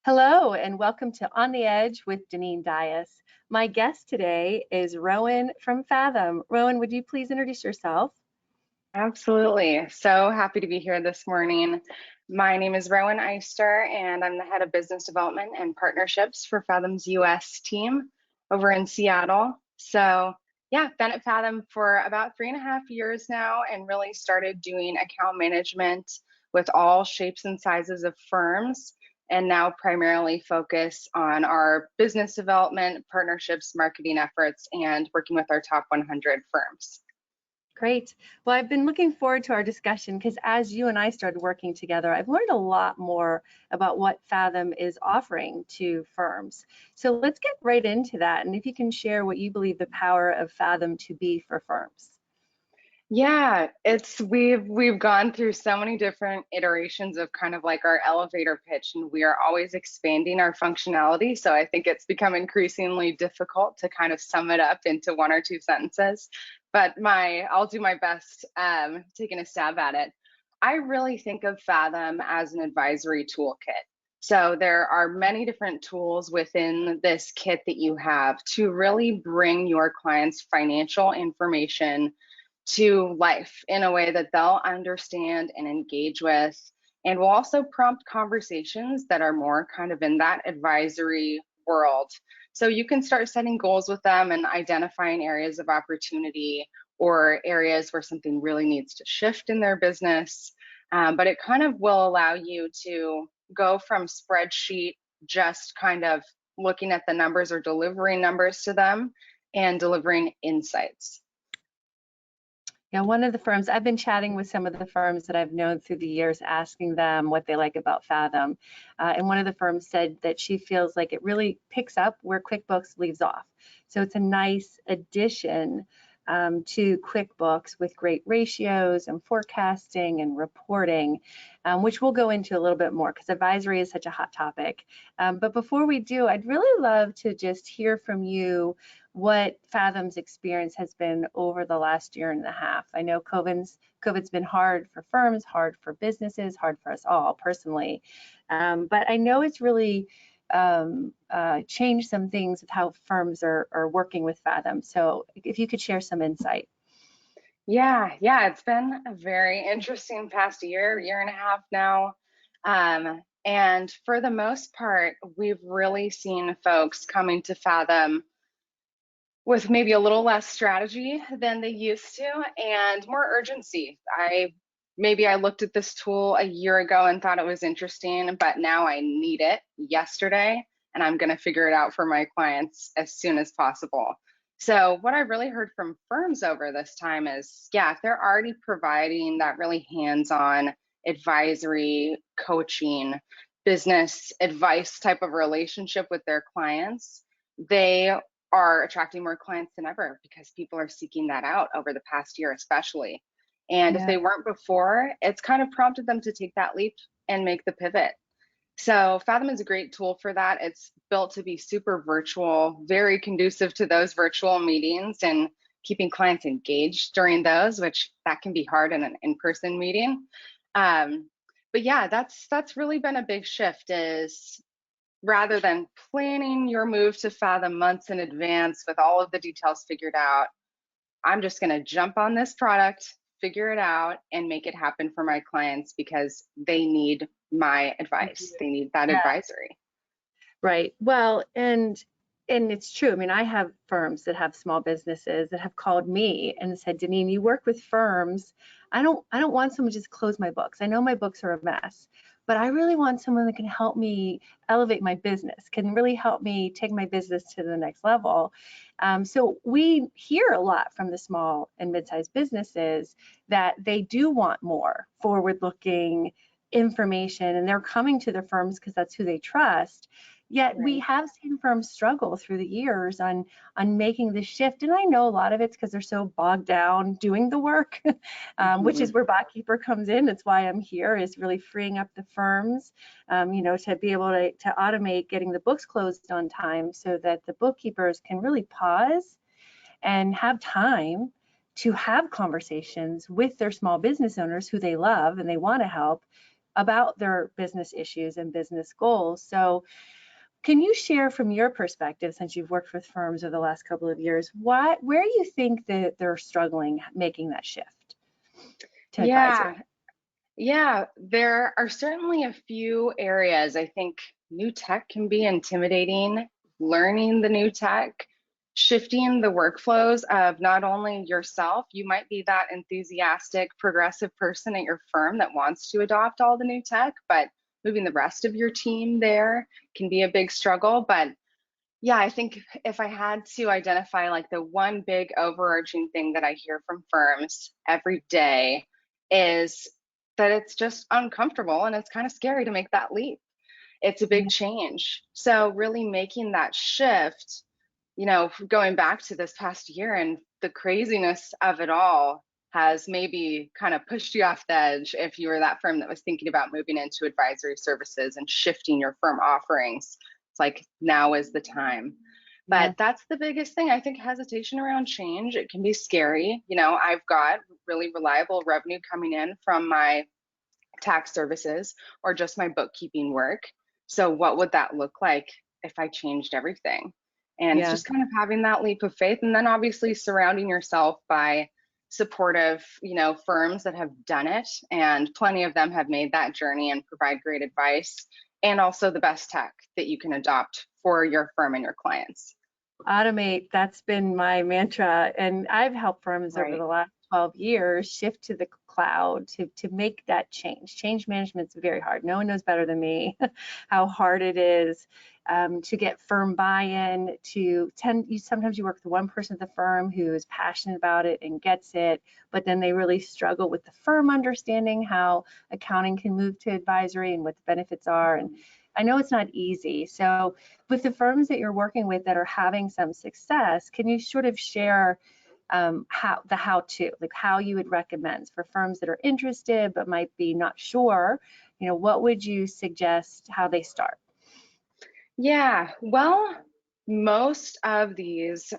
Hello and welcome to On the Edge with Deneen Dias. My guest today is Rowan from Fathom. Rowan, would you please introduce yourself? Absolutely. So happy to be here this morning. My name is Rowan Eister, and I'm the head of business development and partnerships for Fathom's US team over in Seattle. Yeah, been at Fathom for about 3.5 years now and really started doing account management with all shapes and sizes of firms. And now primarily focus on our business development, partnerships, marketing efforts, and working with our top 100 firms. Great. Well, I've been looking forward to our discussion because as you and I started working together, I've learned a lot more about what Fathom is offering to firms. So let's get right into that. And if you can share what you believe the power of Fathom to be for firms. Yeah, we've gone through so many different iterations of kind of like our elevator pitch, and we are always expanding our functionality. So I think it's become increasingly difficult to kind of sum it up into one or two sentences. But I'll do my best taking a stab at it. I really think of Fathom as an advisory toolkit. So there are many different tools within this kit that you have to really bring your clients' financial information to life in a way that they'll understand and engage with, and will also prompt conversations that are more kind of in that advisory world. So you can start setting goals with them and identifying areas of opportunity or areas where something really needs to shift in their business. But it kind of will allow you to go from spreadsheet, just kind of looking at the numbers or delivering numbers to them, and delivering insights. Yeah, one of the firms, I've been chatting with some of the firms that I've known through the years, asking them what they like about Fathom. And one of the firms said that she feels like it really picks up where QuickBooks leaves off. So it's a nice addition to QuickBooks with great ratios and forecasting and reporting, which we'll go into a little bit more because advisory is such a hot topic. But before we do, I'd really love to just hear from you what Fathom's experience has been over the last year and a half. I know COVID's been hard for firms, hard for businesses, hard for us all personally. But I know it's really changed some things with how firms are working with Fathom. So if you could share some insight. Yeah, it's been a very interesting past year and a half now. And for the most part, we've really seen folks coming to Fathom with maybe a little less strategy than they used to and more urgency. Maybe I looked at this tool a year ago and thought it was interesting, but now I need it yesterday, and I'm going to figure it out for my clients as soon as possible. So what I really heard from firms over this time is, yeah, if they're already providing that really hands-on advisory, coaching, business advice type of relationship with their clients, they are attracting more clients than ever because people are seeking that out over the past year, especially. And if Yeah. they weren't before, it's kind of prompted them to take that leap and make the pivot. So Fathom is a great tool for that. It's built to be super virtual, very conducive to those virtual meetings and keeping clients engaged during those, which that can be hard in an in-person meeting. But yeah, that's really been a big shift, is rather than planning your move to Fathom months in advance with all of the details figured out, I'm just going to jump on this product, figure it out, and make it happen for my clients because they need my advice. They need that Yeah. advisory. Right. Well, and it's true. I mean, I have firms that have small businesses that have called me and said, Deneen, you work with firms. I don't want someone to just close my books. I know my books are a mess, but I really want someone that can help me elevate my business, can really help me take my business to the next level. So we hear a lot from the small and mid-sized businesses that they do want more forward-looking information, and they're coming to their firms because that's who they trust. Yet we Right. have seen firms struggle through the years on making the shift, and I know a lot of it's because they're so bogged down doing the work, which is Mhm. where Botkeeper comes in. It's why I'm here, is really freeing up the firms, to be able to automate getting the books closed on time so that the bookkeepers can really pause and have time to have conversations with their small business owners who they love and they want to help, about their business issues and business goals. So can you share from your perspective, since you've worked with firms over the last couple of years, where you think that they're struggling making that shift to Yeah, advisory? yeah, there are certainly a few areas. I think new tech can be intimidating, learning the new tech, shifting the workflows of not only yourself, you might be that enthusiastic, progressive person at your firm that wants to adopt all the new tech, but moving the rest of your team there can be a big struggle. But yeah, I think if I had to identify like the one big overarching thing that I hear from firms every day is that it's just uncomfortable and it's kind of scary to make that leap. It's a big Yeah, change. So, really making that shift, going back to this past year and the craziness of it all has maybe kind of pushed you off the edge if you were that firm that was thinking about moving into advisory services and shifting your firm offerings. It's like now is the time. yeah, But that's the biggest thing. I think hesitation around change, it can be scary. I've got really reliable revenue coming in from my tax services or just my bookkeeping work. So, what would that look like if I changed everything? And it's yeah. just kind of having that leap of faith, and then obviously surrounding yourself by supportive, firms that have done it, and plenty of them have made that journey and provide great advice, and also the best tech that you can adopt for your firm and your clients. Automate, that's been my mantra. And I've helped firms over Right. the last 12 years shift to the cloud to make that change. Change management's very hard. No one knows better than me how hard it is to get firm buy-in, sometimes you work with one person at the firm who is passionate about it and gets it, but then they really struggle with the firm understanding how accounting can move to advisory and what the benefits are. And I know it's not easy. So with the firms that you're working with that are having some success, can you sort of share how to, like how you would recommend for firms that are interested but might be not sure, what would you suggest how they start? Yeah, well, most of these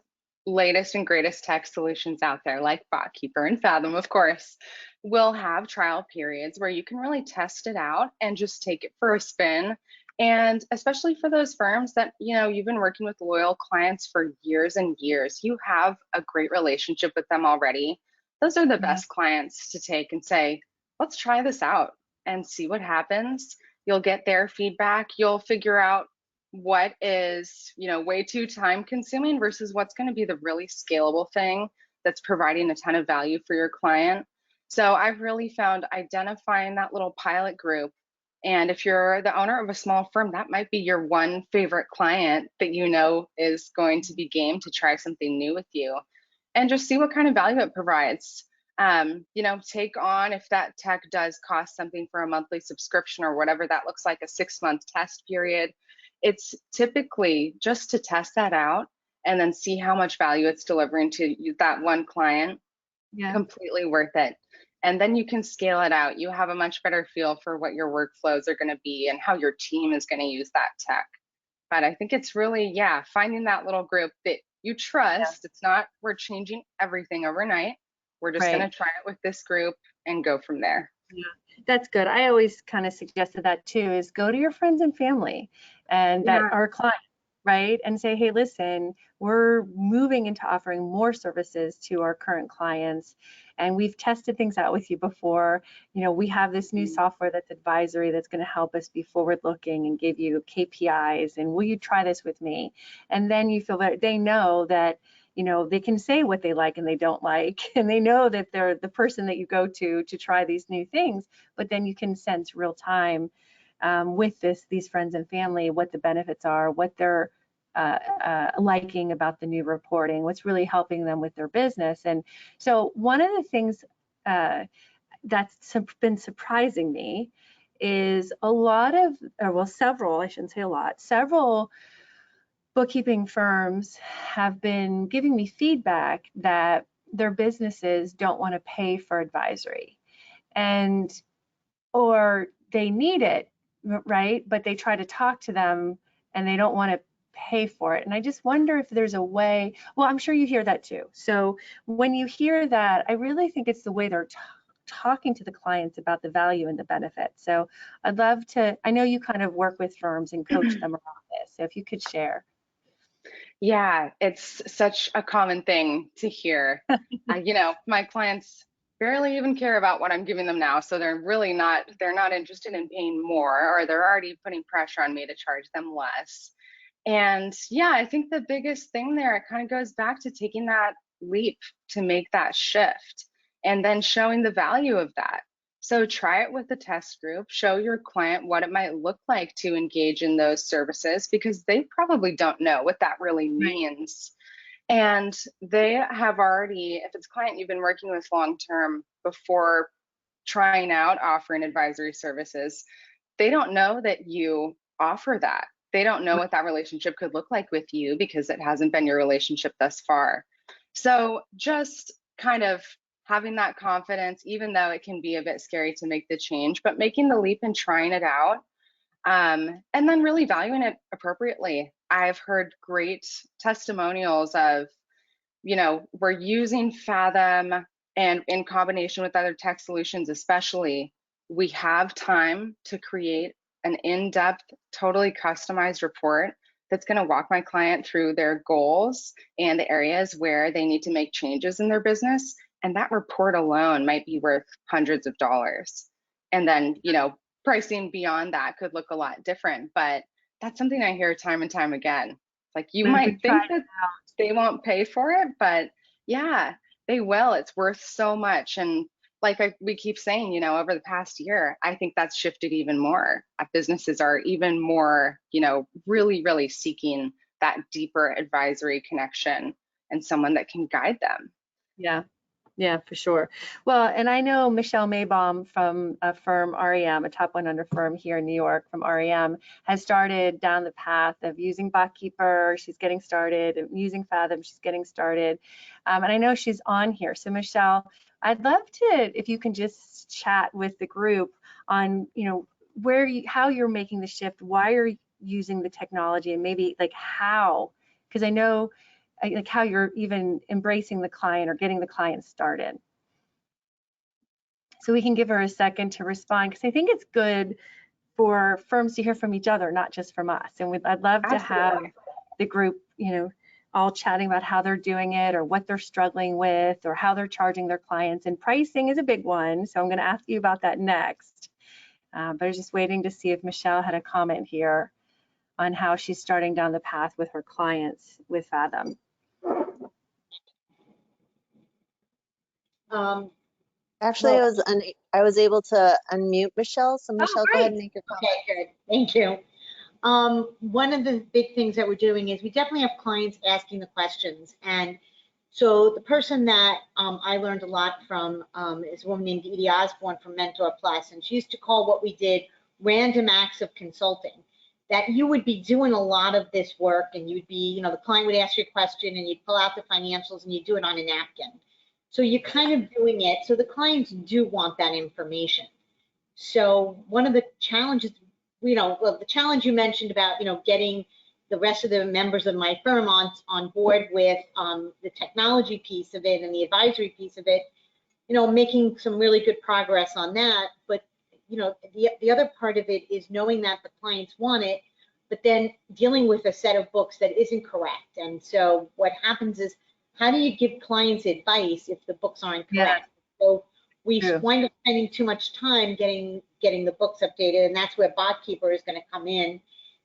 latest and greatest tech solutions out there, like Botkeeper and Fathom, of course, will have trial periods where you can really test it out and just take it for a spin. And especially for those firms that, you've been working with loyal clients for years and years, you have a great relationship with them already. Those are the Yeah, best clients to take and say, let's try this out and see what happens. You'll get their feedback. You'll figure out what is way too time consuming versus what's going to be the really scalable thing that's providing a ton of value for your client. So I've really found identifying that little pilot group, and if you're the owner of a small firm, that might be your one favorite client that is going to be game to try something new with you and just see what kind of value it provides. Take on, if that tech does cost something for a monthly subscription or whatever that looks like, a 6-month test period. It's typically just to test that out and then see how much value it's delivering to you, that one client. yeah. Completely worth it. And then you can scale it out. You have a much better feel for what your workflows are going to be and how your team is going to use that tech. But I think it's really, yeah, finding that little group that you trust. It's not, we're changing everything overnight. We're just going Right. to try it with this group and go from there. Yeah, that's good. I always kind of suggested that too, is go to your friends and family and that Yeah. are clients, right? And say, hey, listen, we're moving into offering more services to our current clients. And we've tested things out with you before. We have this new software that's advisory that's going to help us be forward looking and give you KPIs. And will you try this with me? And then you feel that they know that they can say what they like and they don't like, and they know that they're the person that you go to try these new things, but then you can sense real time with these friends and family what the benefits are, what they're liking about the new reporting, what's really helping them with their business. And so one of the things that's been surprising me is a lot of, or well, several, I shouldn't say a lot, several bookkeeping firms have been giving me feedback that their businesses don't want to pay for advisory, and or they need it, right? But they try to talk to them and they don't want to pay for it. And I just wonder if there's a way, well, I'm sure you hear that too. So when you hear that, I really think it's the way they're talking to the clients about the value and the benefits. So I'd love to, I know you kind of work with firms and coach them around this, so if you could share. Yeah, it's such a common thing to hear. My clients barely even care about what I'm giving them now, so they're not interested in paying more, or they're already putting pressure on me to charge them less. And yeah, I think the biggest thing there, it kind of goes back to taking that leap to make that shift and then showing the value of that. So try it with the test group, show your client what it might look like to engage in those services, because they probably don't know what that really means. And they have already, if it's a client you've been working with long term before trying out offering advisory services, they don't know that you offer that. They don't know what that relationship could look like with you because it hasn't been your relationship thus far. So just kind of having that confidence, even though it can be a bit scary to make the change, but making the leap and trying it out, and then really valuing it appropriately. I've heard great testimonials of, we're using Fathom, and in combination with other tech solutions, especially, we have time to create an in-depth, totally customized report that's going to walk my client through their goals and the areas where they need to make changes in their business. And that report alone might be worth hundreds of dollars. And then, pricing beyond that could look a lot different. But that's something I hear time and time again. Like, you might think that they won't pay for it, but yeah, they will. It's worth so much. And like we keep saying, over the past year, I think that's shifted even more. Businesses are even more, really, really seeking that deeper advisory connection and someone that can guide them. Yeah, for sure. Well, and I know Michelle Maybaum from a firm, REM, a top 100 firm here in New York from REM, has started down the path of using Botkeeper. She's getting started, and using Fathom. She's getting started. And I know she's on here. So Michelle, I'd love to, if you can just chat with the group on, how you're making the shift, why you're using the technology, and maybe like how, because I know like how you're even embracing the client or getting the client started. So we can give her a second to respond, because I think it's good for firms to hear from each other, not just from us. And I'd love to have the group, all chatting about how they're doing it, or what they're struggling with, or how they're charging their clients. And pricing is a big one, so I'm going to ask you about that next. But I was just waiting to see if Michelle had a comment here on how she's starting down the path with her clients with Fathom. Actually, I was able to unmute Michelle, so Michelle, go ahead and make your comment. Okay, good. Thank you. One of the big things that we're doing is we definitely have clients asking the questions. And so the person that I learned a lot from is a woman named Edie Osborne from Mentor Plus, and she used to call what we did random acts of consulting. That you would be doing a lot of this work, and you'd be, the client would ask you a question, and you'd pull out the financials, and you'd do it on a napkin. So you're kind of doing it. So the clients do want that information. So one of the challenges, the challenge you mentioned about, getting the rest of the members of my firm on board with the technology piece of it and the advisory piece of it, making some really good progress on that. But, the other part of it is knowing that the clients want it, but then dealing with a set of books that isn't correct. And so what happens is, how do you give clients advice if the books aren't correct? Yeah. So we wind up spending too much time getting the books updated, and that's where Botkeeper is going to come in.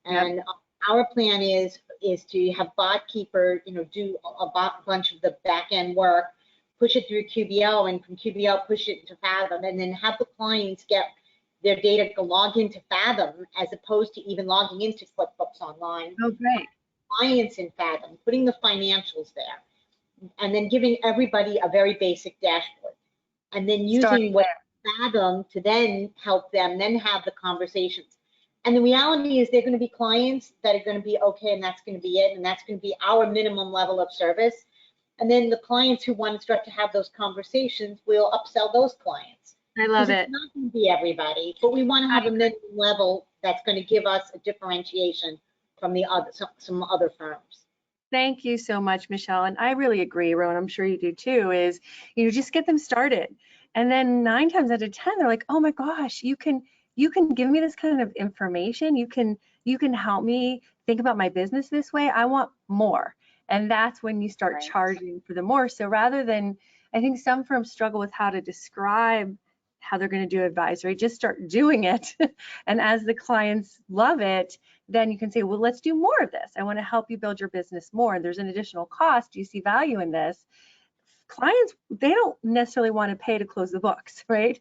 And our plan is to have Botkeeper, do a bunch of the back end work, push it through QBO, and from QBO push it to Fathom, and then have the clients get their data to log into Fathom as opposed to even logging into QuickBooks Online. Oh, great. Clients in Fathom, putting the financials there, and then giving everybody a very basic dashboard, and then using what Fathom to then help them then have the conversations. And the reality is they're going to be clients that are going to be okay, and that's going to be it, and that's going to be our minimum level of service. And then the clients who want to start to have those conversations, will upsell those clients. I love it. It's not going to be everybody, but we want to have a minimum level that's going to give us a differentiation from the other some other firms. Thank you so much, Michelle. And I really agree, Rowan, I'm sure you do too, is, just get them started. And then 9 times out of 10, they're like, oh my gosh, you can give me this kind of information. You can help me think about my business this way. I want more. And that's when you start Right. charging for the more. So rather than, I think some firms struggle with how to describe how they're going to do advisory, just start doing it. And as the clients love it, then you can say, well, let's do more of this. I want to help you build your business more. And there's an additional cost. Do you see value in this? Clients, they don't necessarily want to pay to close the books, right?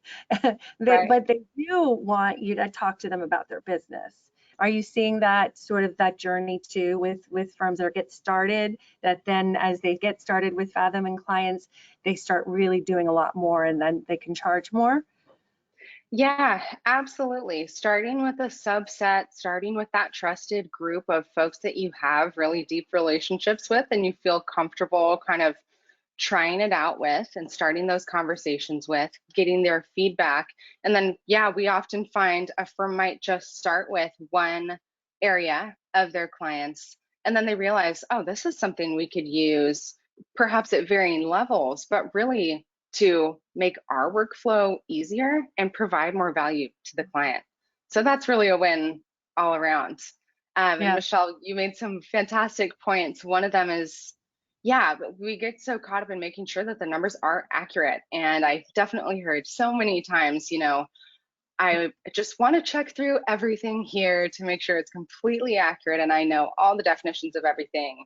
Right. But they do want you to talk to them about their business. Are you seeing that sort of that journey too with firms that get started, that then as they get started with Fathom and clients, they start really doing a lot more and then they can charge more? Yeah, absolutely. Starting with a subset, starting with that trusted group of folks that you have really deep relationships with and you feel comfortable kind of trying it out with and starting those conversations with, getting their feedback. And then, yeah, we often find a firm might just start with one area of their clients, and then they realize, oh, this is something we could use perhaps at varying levels, but really to make our workflow easier and provide more value to the client. So that's really a win all around. And Yeah. Michelle, you made some fantastic points. One of them is, yeah, but we get so caught up in making sure that the numbers are accurate. And I've definitely heard so many times, I just want to check through everything here to make sure it's completely accurate and I know all the definitions of everything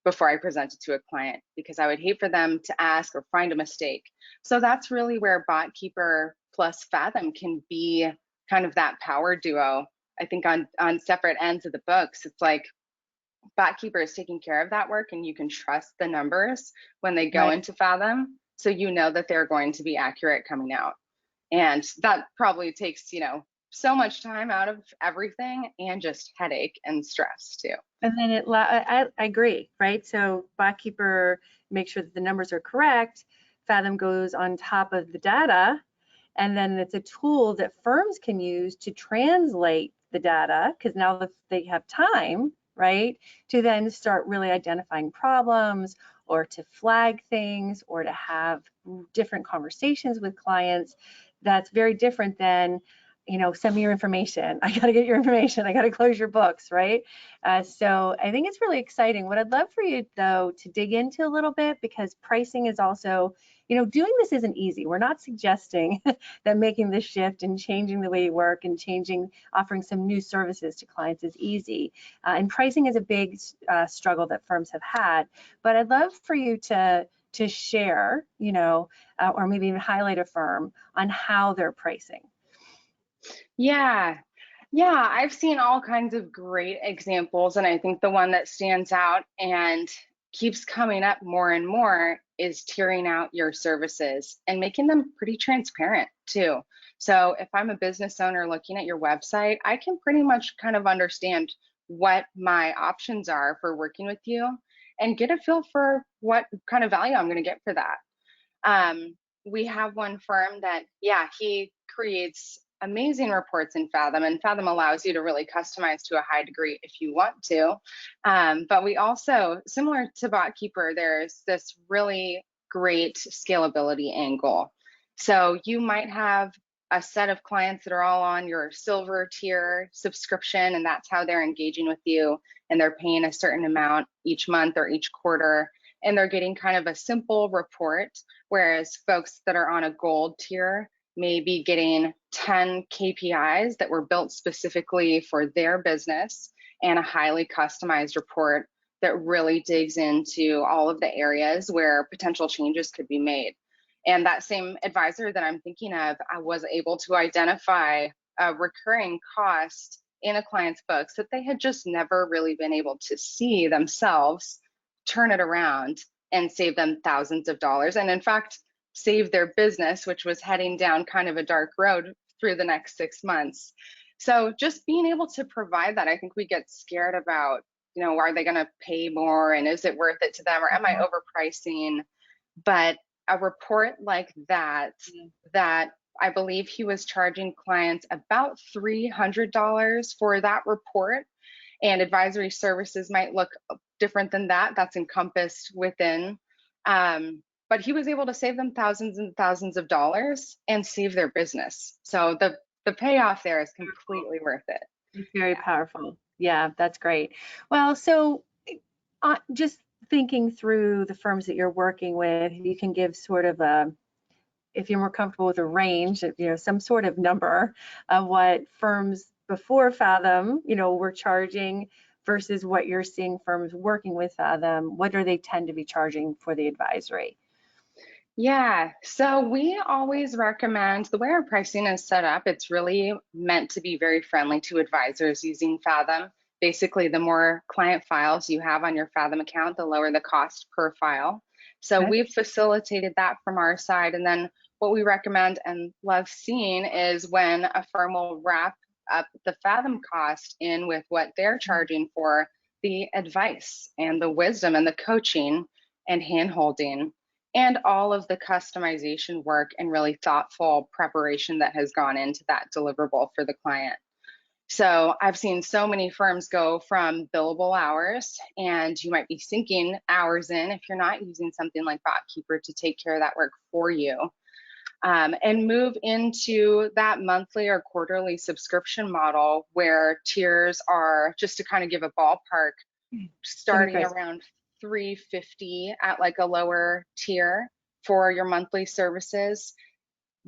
before I present it to a client, because I would hate for them to ask or find a mistake. So that's really where Botkeeper plus Fathom can be kind of that power duo. I think on separate ends of the books, it's like Botkeeper is taking care of that work and you can trust the numbers when they go Right. into Fathom. So you know that they're going to be accurate coming out. And that probably takes, so much time out of everything and just headache and stress too. And then I agree, right? So Botkeeper makes sure that the numbers are correct. Fathom goes on top of the data, and then it's a tool that firms can use to translate the data, because now they have time, right, to then start really identifying problems or to flag things or to have different conversations with clients. That's very different than, send me your information. I got to get your information. I got to close your books, right? So I think it's really exciting. What I'd love for you, though, to dig into a little bit, because pricing is also, doing this isn't easy. We're not suggesting that making this shift and changing the way you work and offering some new services to clients is easy. And pricing is a big struggle that firms have had. But I'd love for you to share, or maybe even highlight a firm on how they're pricing. Yeah. Yeah, I've seen all kinds of great examples. And I think the one that stands out and keeps coming up more and more is tiering out your services and making them pretty transparent too. So if I'm a business owner looking at your website, I can pretty much kind of understand what my options are for working with you and get a feel for what kind of value I'm going to get for that. We have one firm that, yeah, he creates amazing reports in Fathom, and Fathom allows you to really customize to a high degree if you want to. But we also, similar to Botkeeper, there's this really great scalability angle. So you might have a set of clients that are all on your silver tier subscription, and that's how they're engaging with you, and they're paying a certain amount each month or each quarter, and they're getting kind of a simple report, whereas folks that are on a gold tier may be getting 10 KPIs that were built specifically for their business and a highly customized report that really digs into all of the areas where potential changes could be made. And that same advisor that I'm thinking of, I was able to identify a recurring cost in a client's books that they had just never really been able to see themselves, turn it around and save them thousands of dollars. And in fact, save their business, which was heading down kind of a dark road through the next 6 months. So just being able to provide that, I think we get scared about, are they going to pay more and is it worth it to them, or am I overpricing? But a report like that, that I believe he was charging clients about $300 for that report, and advisory services might look different than that. That's encompassed within but he was able to save them thousands and thousands of dollars and save their business. So the payoff there is completely worth it. It's very powerful. Yeah, that's great. Well, so just thinking through the firms that you're working with, you can give sort of a, if you're more comfortable with a range, some sort of number of what firms before Fathom, were charging versus what you're seeing firms working with Fathom. What do they tend to be charging for the advisory? Yeah, so we always recommend the way our pricing is set up, it's really meant to be very friendly to advisors using Fathom. Basically, the more client files you have on your Fathom account, the lower the cost per file. So Okay. we've facilitated that from our side. And then what we recommend and love seeing is when a firm will wrap up the Fathom cost in with what they're charging for the advice and the wisdom and the coaching and hand-holding and all of the customization work and really thoughtful preparation that has gone into that deliverable for the client. So I've seen so many firms go from billable hours, and you might be sinking hours in if you're not using something like Botkeeper to take care of that work for you, and move into that monthly or quarterly subscription model where tiers are, just to kind of give a ballpark, starting around $350 at like a lower tier for your monthly services.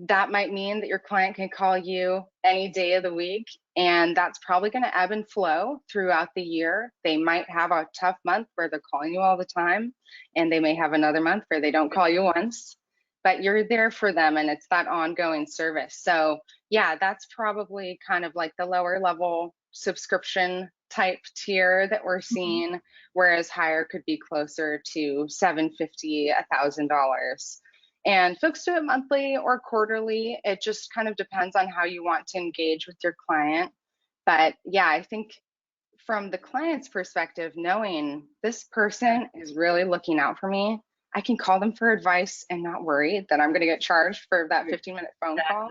That might mean that your client can call you any day of the week, and that's probably going to ebb and flow throughout the year. They might have a tough month where they're calling you all the time, and they may have another month where they don't call you once, but you're there for them, and it's that ongoing service. So yeah, that's probably kind of like the lower level subscription type tier that we're seeing, whereas higher could be closer to $750, $1,000. And folks do it monthly or quarterly. It just kind of depends on how you want to engage with your client. But yeah, I think from the client's perspective, knowing this person is really looking out for me, I can call them for advice and not worry that I'm going to get charged for that 15-minute phone call.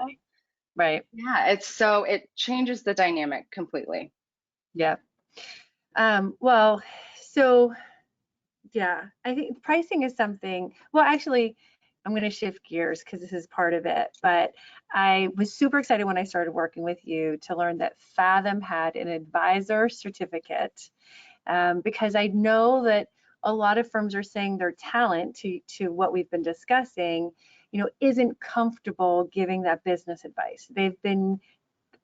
Right. Yeah, it changes the dynamic completely. Yeah. Well, so yeah, I think pricing is something, well, actually, I'm going to shift gears because this is part of it, but I was super excited when I started working with you to learn that Fathom had an advisor certificate, because I know that a lot of firms are saying their talent, to what we've been discussing, isn't comfortable giving that business advice. They've been,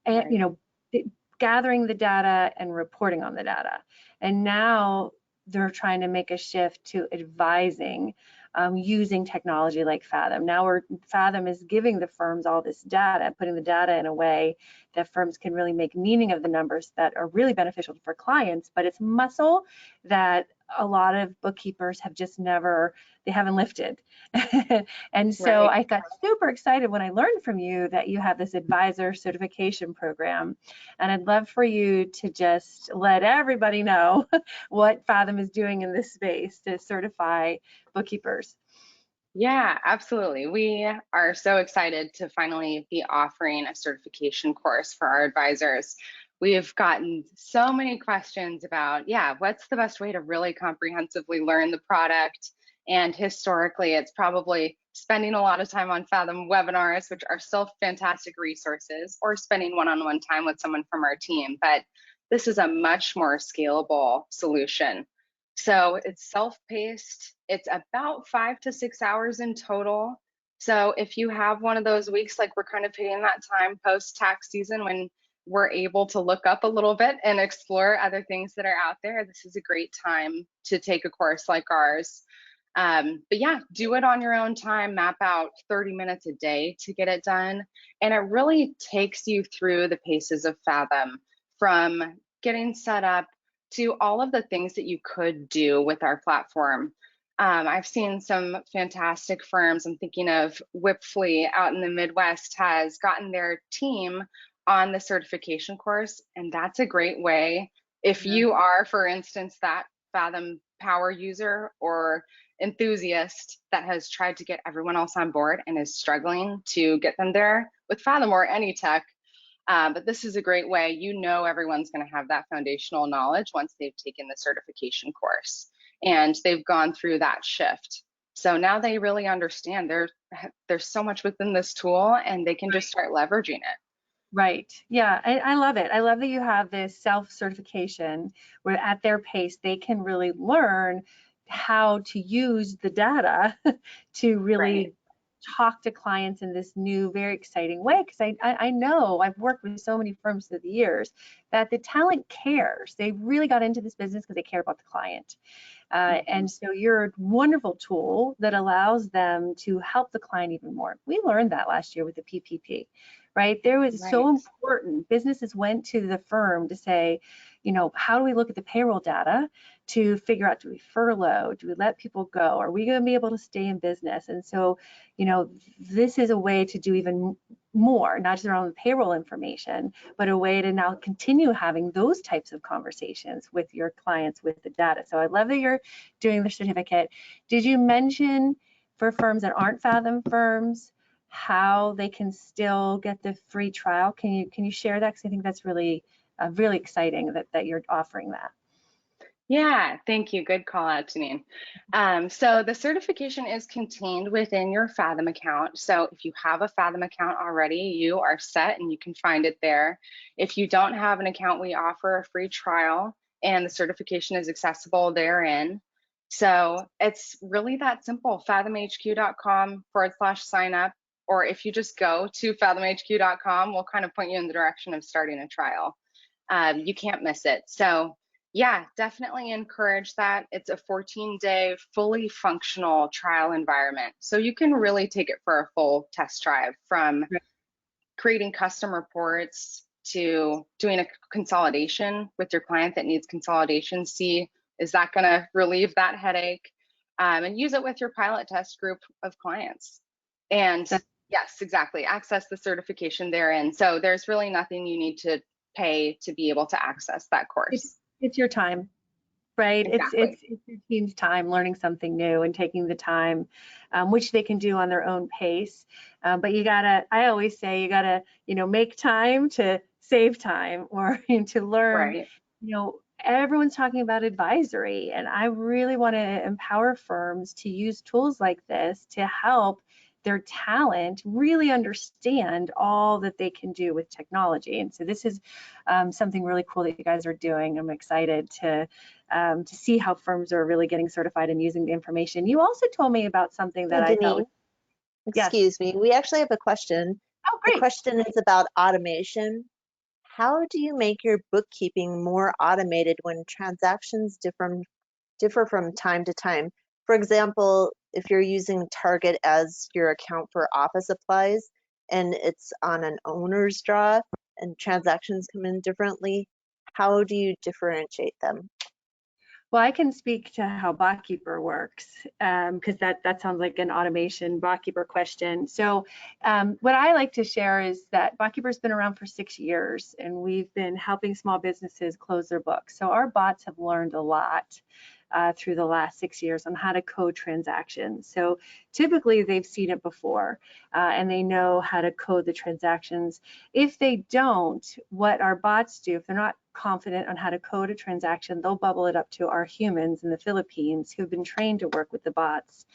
Right. gathering the data and reporting on the data. And now they're trying to make a shift to advising, using technology like Fathom. Now Fathom is giving the firms all this data, putting the data in a way that firms can really make meaning of the numbers that are really beneficial for clients, but it's muscle that a lot of bookkeepers have just they haven't lifted. And so Right. I got super excited when I learned from you that you have this advisor certification program. And I'd love for you to just let everybody know what Fathom is doing in this space to certify bookkeepers. Yeah, absolutely. We are so excited to finally be offering a certification course for our advisors. We've gotten so many questions about, yeah, what's the best way to really comprehensively learn the product? And historically, it's probably spending a lot of time on Fathom webinars, which are still fantastic resources, or spending one-on-one time with someone from our team. But this is a much more scalable solution. So it's self-paced. It's about 5 to 6 hours in total. So if you have one of those weeks, like we're kind of hitting that time post-tax season when we're able to look up a little bit and explore other things that are out there, this is a great time to take a course like ours. But yeah, do it on your own time, map out 30 minutes a day to get it done. And it really takes you through the paces of Fathom, from getting set up to all of the things that you could do with our platform. I've seen some fantastic firms. I'm thinking of Whipfly out in the Midwest has gotten their team on the certification course, and that's a great way. If you are, for instance, that Fathom power user or enthusiast that has tried to get everyone else on board and is struggling to get them there with Fathom or any tech, but this is a great way. Everyone's going to have that foundational knowledge once they've taken the certification course and they've gone through that shift. So now they really understand there's so much within this tool, and they can just start leveraging it. Right. Yeah, I love it. I love that you have this self-certification where at their pace they can really learn how to use the data to Right. really talk to clients in this new, very exciting way. Because I know I've worked with so many firms through the years that the talent cares. They really got into this business because they care about the client. And so you're a wonderful tool that allows them to help the client even more. We learned that last year with the PPP, right? There was so Right. important. Businesses went to the firm to say, you know, how do we look at the payroll data to figure out, do we furlough? Do we let people go? Are we going to be able to stay in business? And so, you know, this is a way to do even more, not just around the payroll information, but a way to now continue having those types of conversations with your clients with the data. So I love that you're doing the certificate. Did you mention for firms that aren't Fathom firms, how they can still get the free trial? Can you share that? Because I think that's really really exciting that you're offering that. Yeah, thank you. Good call out, Janine. So the certification is contained within your Fathom account. So if you have a Fathom account already, you are set and you can find it there. If you don't have an account, we offer a free trial and the certification is accessible therein. So it's really that simple, fathomhq.com/sign up. Or if you just go to fathomhq.com, we'll kind of point you in the direction of starting a trial. You can't miss it. So yeah, definitely encourage that. It's a 14-day fully functional trial environment. So you can really take it for a full test drive, from creating custom reports to doing a consolidation with your client that needs consolidation. See, is that going to relieve that headache? And use it with your pilot test group of clients. And yes, exactly. Access the certification therein. So there's really nothing you need to pay to be able to access that course. It's your time, right? Exactly. It's your team's time learning something new and taking the time, which they can do on their own pace. But you gotta, I always say, you gotta, you know, make time to save time, or to learn. Right. You know, everyone's talking about advisory, and I really want to empower firms to use tools like this to help their talent really understand all that they can do with technology. And so this is something really cool that you guys are doing. I'm excited to see how firms are really getting certified and using the information. You also told me about something that I thought was, yes. Excuse me, we actually have a question. Oh, The great. question is about automation. How do you make your bookkeeping more automated when transactions differ from time to time? For example, if you're using Target as your account for office supplies and it's on an owner's draw and transactions come in differently, how do you differentiate them? Well, I can speak to how Botkeeper works, because that sounds like an automation Botkeeper question. So what I like to share is that Botkeeper's been around for 6 years, and we've been helping small businesses close their books. So our bots have learned a lot through the last 6 years on how to code transactions. So typically they've seen it before, and they know how to code the transactions. If they don't, what our bots do, if they're not confident on how to code a transaction, they'll bubble it up to our humans in the Philippines who've been trained to work with the bots.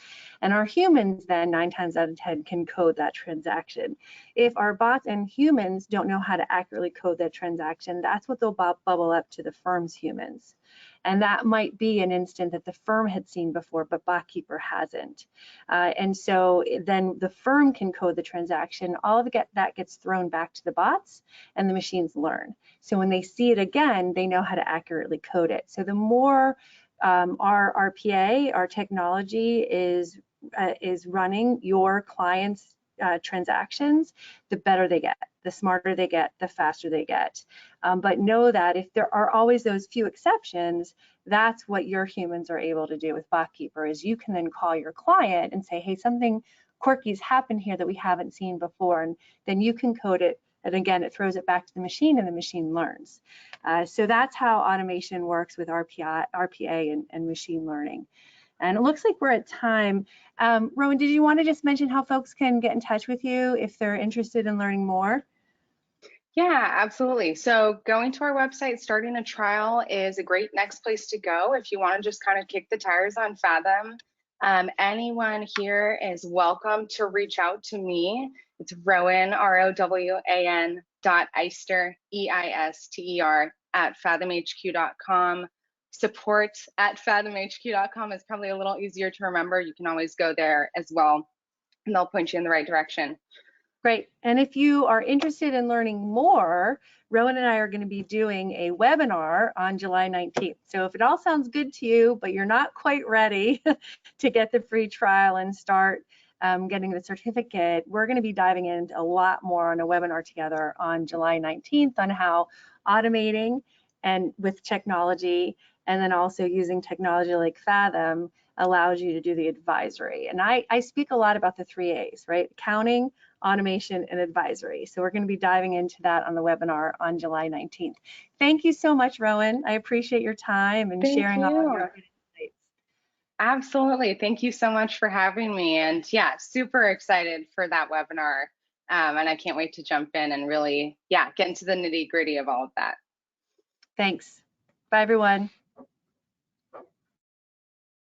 And our humans then 9 times out of 10 can code that transaction. If our bots and humans don't know how to accurately code that transaction, that's what they'll bubble up to the firm's humans. And that might be an instant that the firm had seen before, but Botkeeper hasn't. And so then the firm can code the transaction. All of that gets thrown back to the bots, and the machines learn. So when they see it again, they know how to accurately code it. So the more our RPA, our technology is running your clients' transactions, the better they get, the smarter they get, the faster they get. But know that if there are always those few exceptions, that's what your humans are able to do with Botkeeper, is you can then call your client and say, hey, something quirky's happened here that we haven't seen before, and then you can code it. And again, it throws it back to the machine, and the machine learns. So that's how automation works with RPA and machine learning. And it looks like we're at time. Rowan, did you want to just mention how folks can get in touch with you if they're interested in learning more? Yeah, absolutely. So going to our website, starting a trial is a great next place to go if you want to just kind of kick the tires on Fathom. Anyone here is welcome to reach out to me. It's Rowan, ROWAN .Eister, EISTER @fathomhq.com. Support @fathomhq.com is probably a little easier to remember. You can always go there as well, and they'll point you in the right direction. Great. And if you are interested in learning more, Rowan and I are going to be doing a webinar on July 19th. So if it all sounds good to you, but you're not quite ready to get the free trial and start getting the certificate, we're going to be diving into a lot more on a webinar together on July 19th on how automating and with technology, and then also using technology like Fathom allows you to do the advisory. And I speak a lot about the 3 A's, right? Accounting, automation, and advisory. So we're going to be diving into that on the webinar on July 19th. Thank you so much, Rowan. I appreciate your time and sharing all of your insights. Absolutely. Thank you so much for having me. And yeah, super excited for that webinar. And I can't wait to jump in and really, get into the nitty-gritty of all of that. Thanks. Bye, everyone.